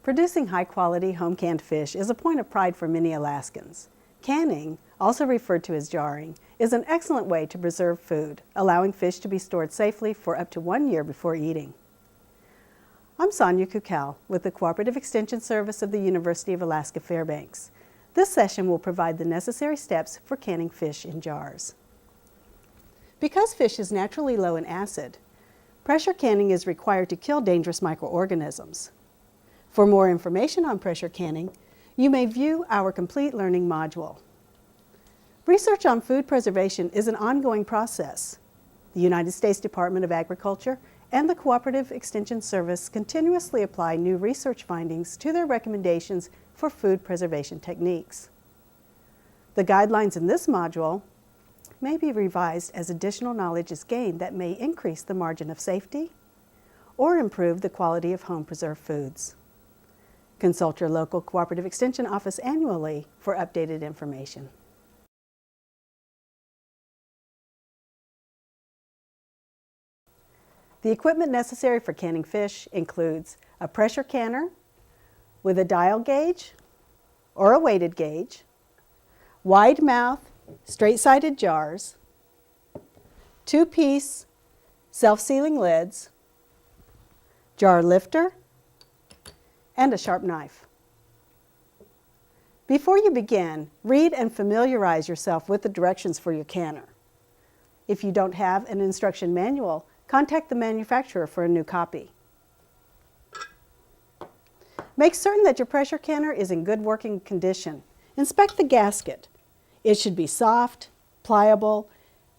Producing high-quality home-canned fish is a point of pride for many Alaskans. Canning, also referred to as jarring, is an excellent way to preserve food, allowing fish to be stored safely for up to 1 year before eating. I'm Sonia Kukal with the Cooperative Extension Service of the University of Alaska Fairbanks. This session will provide the necessary steps for canning fish in jars. Because fish is naturally low in acid, pressure canning is required to kill dangerous microorganisms. For more information on pressure canning, you may view our complete learning module. Research on food preservation is an ongoing process. The United States Department of Agriculture and the Cooperative Extension Service continuously apply new research findings to their recommendations for food preservation techniques. The guidelines in this module may be revised as additional knowledge is gained that may increase the margin of safety or improve the quality of home-preserved foods. Consult your local Cooperative Extension office annually for updated information. The equipment necessary for canning fish includes a pressure canner with a dial gauge or a weighted gauge, wide mouth, straight-sided jars, 2-piece self-sealing lids, jar lifter, and a sharp knife. Before you begin, read and familiarize yourself with the directions for your canner. If you don't have an instruction manual, contact the manufacturer for a new copy. Make certain that your pressure canner is in good working condition. Inspect the gasket. It should be soft, pliable,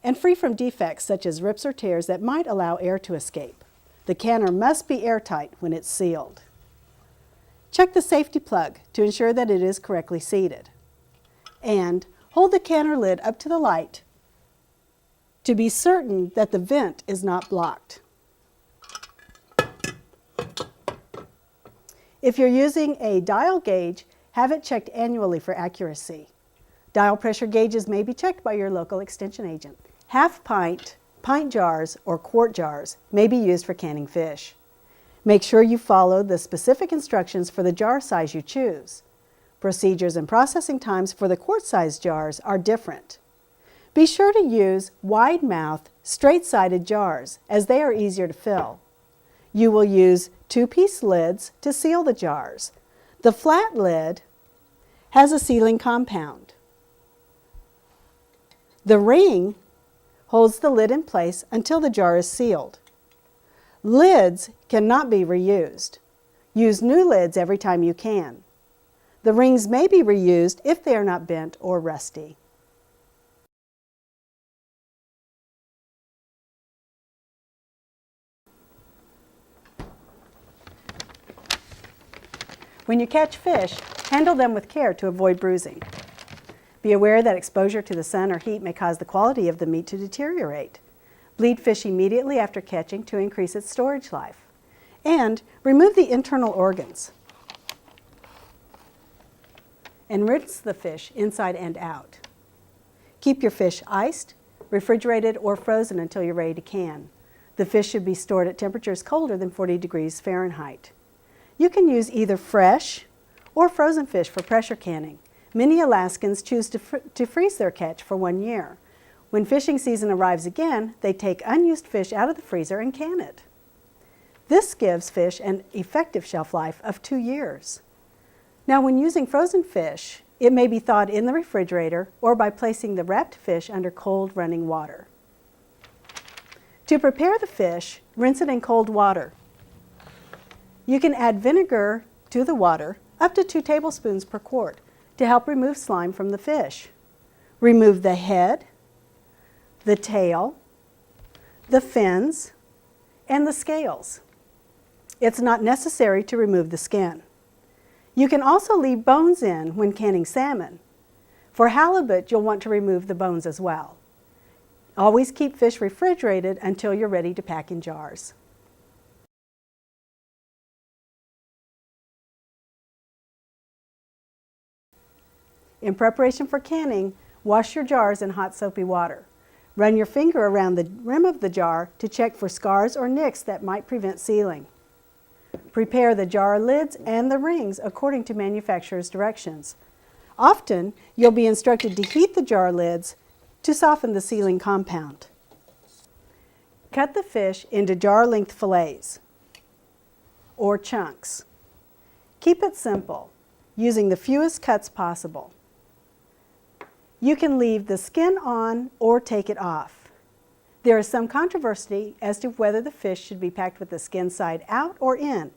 and free from defects such as rips or tears that might allow air to escape. The canner must be airtight when it's sealed. Check the safety plug to ensure that it is correctly seated. And hold the canner lid up to the light to be certain that the vent is not blocked. If you're using a dial gauge, have it checked annually for accuracy. Dial pressure gauges may be checked by your local extension agent. Half-pint, pint jars, or quart jars may be used for canning fish. Make sure you follow the specific instructions for the jar size you choose. Procedures and processing times for the quart-sized jars are different. Be sure to use wide-mouth, straight-sided jars, as they are easier to fill. You will use 2-piece lids to seal the jars. The flat lid has a sealing compound. The ring holds the lid in place until the jar is sealed. Lids cannot be reused. Use new lids every time you can. The rings may be reused if they are not bent or rusty. When you catch fish, handle them with care to avoid bruising. Be aware that exposure to the sun or heat may cause the quality of the meat to deteriorate. Bleed fish immediately after catching to increase its storage life. And remove the internal organs. And rinse the fish inside and out. Keep your fish iced, refrigerated, or frozen until you're ready to can. The fish should be stored at temperatures colder than 40 degrees Fahrenheit. You can use either fresh or frozen fish for pressure canning. Many Alaskans choose to freeze their catch for 1 year. When fishing season arrives again, they take unused fish out of the freezer and can it. This gives fish an effective shelf life of 2 years. Now, when using frozen fish, it may be thawed in the refrigerator or by placing the wrapped fish under cold running water. To prepare the fish, rinse it in cold water. You can add vinegar to the water, up to 2 tablespoons per quart, to help remove slime from the fish. Remove the head, the tail, the fins, and the scales. It's not necessary to remove the skin. You can also leave bones in when canning salmon. For halibut, you'll want to remove the bones as well. Always keep fish refrigerated until you're ready to pack in jars. In preparation for canning, wash your jars in hot soapy water. Run your finger around the rim of the jar to check for scars or nicks that might prevent sealing. Prepare the jar lids and the rings according to manufacturer's directions. Often, you'll be instructed to heat the jar lids to soften the sealing compound. Cut the fish into jar-length fillets or chunks. Keep it simple, using the fewest cuts possible. You can leave the skin on or take it off. There is some controversy as to whether the fish should be packed with the skin side out or in.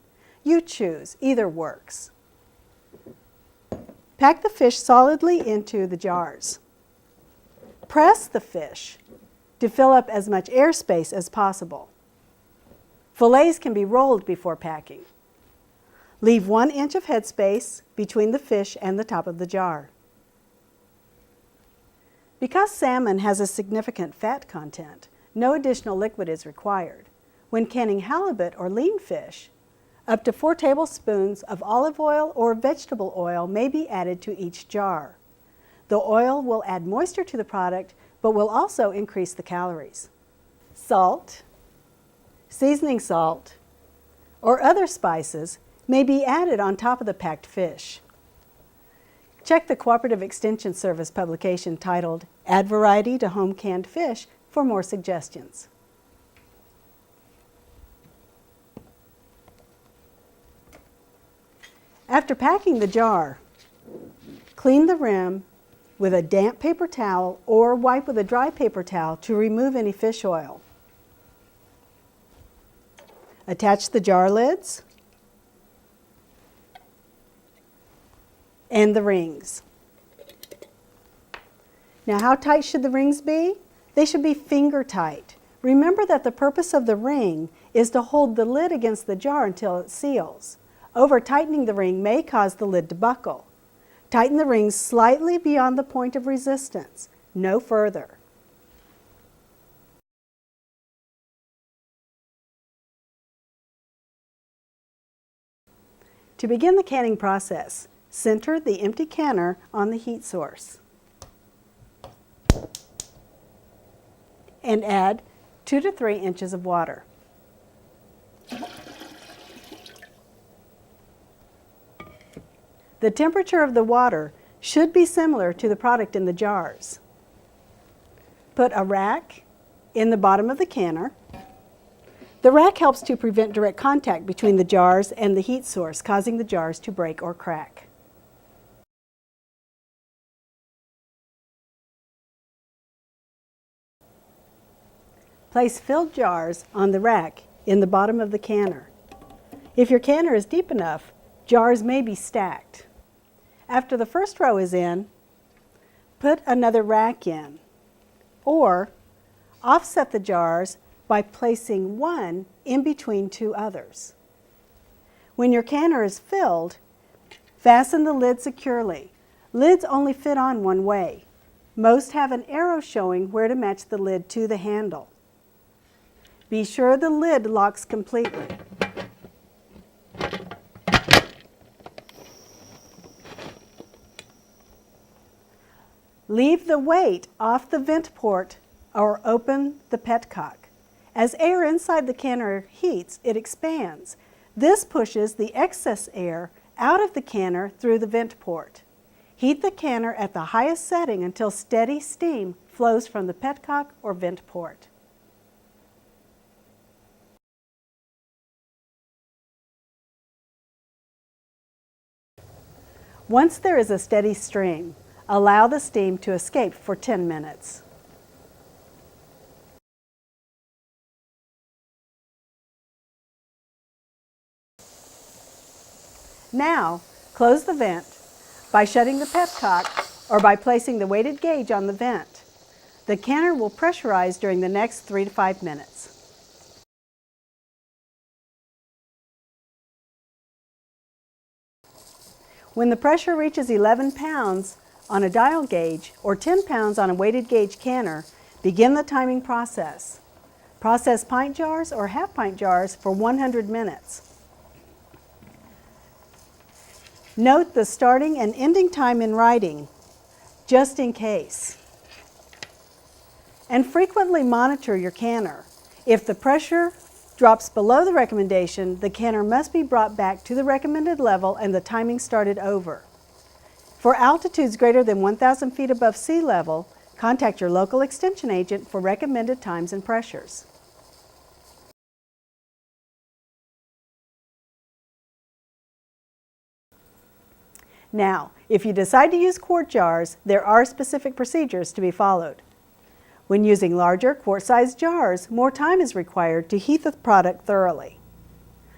You choose, either works. Pack the fish solidly into the jars. Press the fish to fill up as much airspace as possible. Fillets can be rolled before packing. Leave 1 inch of headspace between the fish and the top of the jar. Because salmon has a significant fat content, no additional liquid is required. When canning halibut or lean fish, up to 4 tablespoons of olive oil or vegetable oil may be added to each jar. The oil will add moisture to the product, but will also increase the calories. Salt, seasoning salt, or other spices may be added on top of the packed fish. Check the Cooperative Extension Service publication titled Add Variety to Home Canned Fish for more suggestions. After packing the jar, clean the rim with a damp paper towel or wipe with a dry paper towel to remove any fish oil. Attach the jar lids and the rings. Now, how tight should the rings be? They should be finger tight. Remember that the purpose of the ring is to hold the lid against the jar until it seals. Over-tightening the ring may cause the lid to buckle. Tighten the rings slightly beyond the point of resistance, no further. To begin the canning process, center the empty canner on the heat source and add 2 to 3 inches of water. The temperature of the water should be similar to the product in the jars. Put a rack in the bottom of the canner. The rack helps to prevent direct contact between the jars and the heat source, causing the jars to break or crack. Place filled jars on the rack in the bottom of the canner. If your canner is deep enough, jars may be stacked. After the first row is in, put another rack in, or offset the jars by placing one in between 2 others. When your canner is filled, fasten the lid securely. Lids only fit on one way. Most have an arrow showing where to match the lid to the handle. Be sure the lid locks completely. Leave the weight off the vent port or open the petcock. As air inside the canner heats, it expands. This pushes the excess air out of the canner through the vent port. Heat the canner at the highest setting until steady steam flows from the petcock or vent port. Once there is a steady stream, allow the steam to escape for 10 minutes. Now, close the vent by shutting the petcock or by placing the weighted gauge on the vent. The canner will pressurize during the next 3 to 5 minutes. When the pressure reaches 11 pounds on a dial gauge or 10 pounds on a weighted gauge canner, begin the timing process. Process pint jars or half pint jars for 100 minutes. Note the starting and ending time in writing, just in case. And frequently monitor your canner. If the pressure drops below the recommendation, the canner must be brought back to the recommended level and the timing started over. For altitudes greater than 1,000 feet above sea level, contact your local extension agent for recommended times and pressures. Now, if you decide to use quart jars, there are specific procedures to be followed. When using larger quart-sized jars, more time is required to heat the product thoroughly.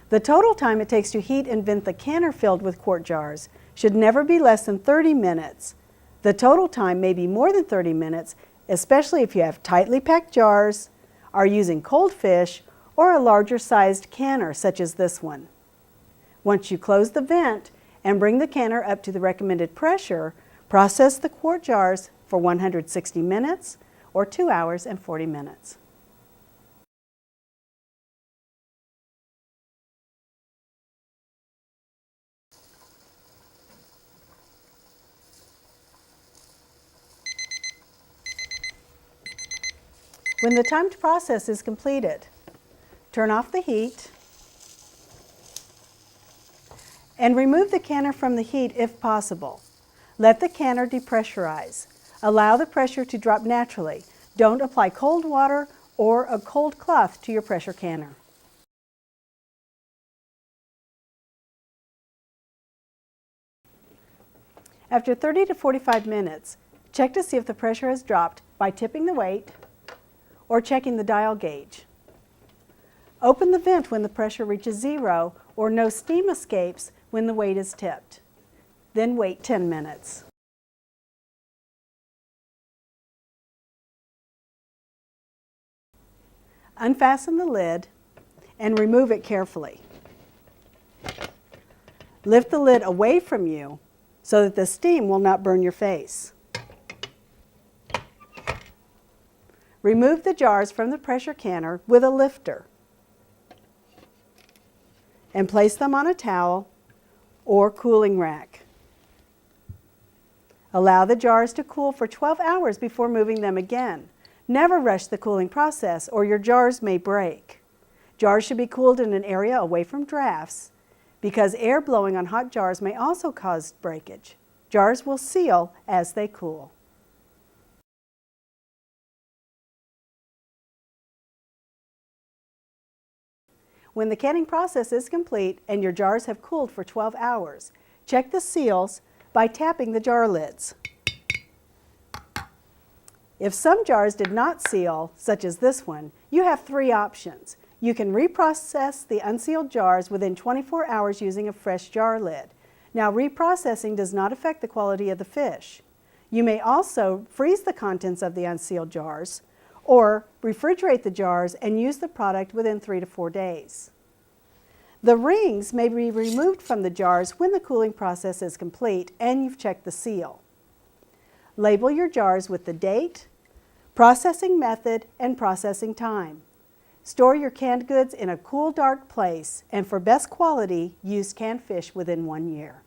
The total time it takes to heat and vent the canner filled with quart jars should never be less than 30 minutes. The total time may be more than 30 minutes, especially if you have tightly packed jars, are using cold fish, or a larger sized canner such as this one. Once you close the vent and bring the canner up to the recommended pressure, process the quart jars for 160 minutes or 2 hours and 40 minutes. When the timed process is completed, turn off the heat and remove the canner from the heat if possible. Let the canner depressurize. Allow the pressure to drop naturally. Don't apply cold water or a cold cloth to your pressure canner. After 30 to 45 minutes, check to see if the pressure has dropped by tipping the weight or checking the dial gauge. Open the vent when the pressure reaches 0 or no steam escapes when the weight is tipped. Then wait 10 minutes. Unfasten the lid and remove it carefully. Lift the lid away from you so that the steam will not burn your face. Remove the jars from the pressure canner with a lifter and place them on a towel or cooling rack. Allow the jars to cool for 12 hours before moving them again. Never rush the cooling process or your jars may break. Jars should be cooled in an area away from drafts because air blowing on hot jars may also cause breakage. Jars will seal as they cool. When the canning process is complete and your jars have cooled for 12 hours, check the seals by tapping the jar lids. If some jars did not seal, such as this one, you have 3 options. You can reprocess the unsealed jars within 24 hours using a fresh jar lid. Now, reprocessing does not affect the quality of the fish. You may also freeze the contents of the unsealed jars or refrigerate the jars and use the product within 3 to 4 days. The rings may be removed from the jars when the cooling process is complete and you've checked the seal. Label your jars with the date, processing method, and processing time. Store your canned goods in a cool, dark place, and for best quality, use canned fish within 1 year.